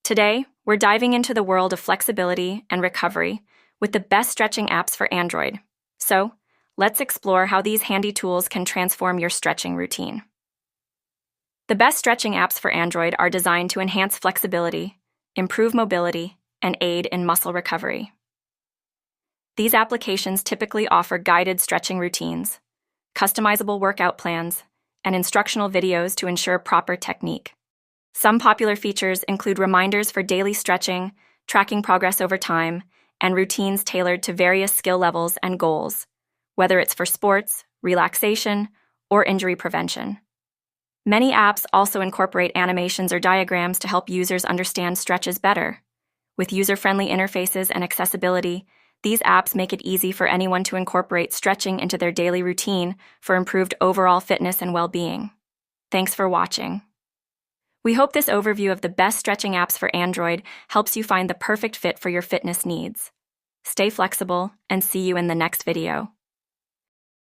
Today, we're diving into the world of flexibility and recovery with the best stretching apps for Android. So, let's explore how these handy tools can transform your stretching routine. The best stretching apps for Android are designed to enhance flexibility, improve mobility, and aid in muscle recovery. These applications typically offer guided stretching routines, customizable workout plans, and instructional videos to ensure proper technique. Some popular features include reminders for daily stretching, tracking progress over time, and routines tailored to various skill levels and goals, whether it's for sports, relaxation, or injury prevention. Many apps also incorporate animations or diagrams to help users understand stretches better. With user-friendly interfaces and accessibility, these apps make it easy for anyone to incorporate stretching into their daily routine for improved overall fitness and well-being. Thanks for watching. We hope this overview of the best stretching apps for Android helps you find the perfect fit for your fitness needs. Stay flexible and see you in the next video.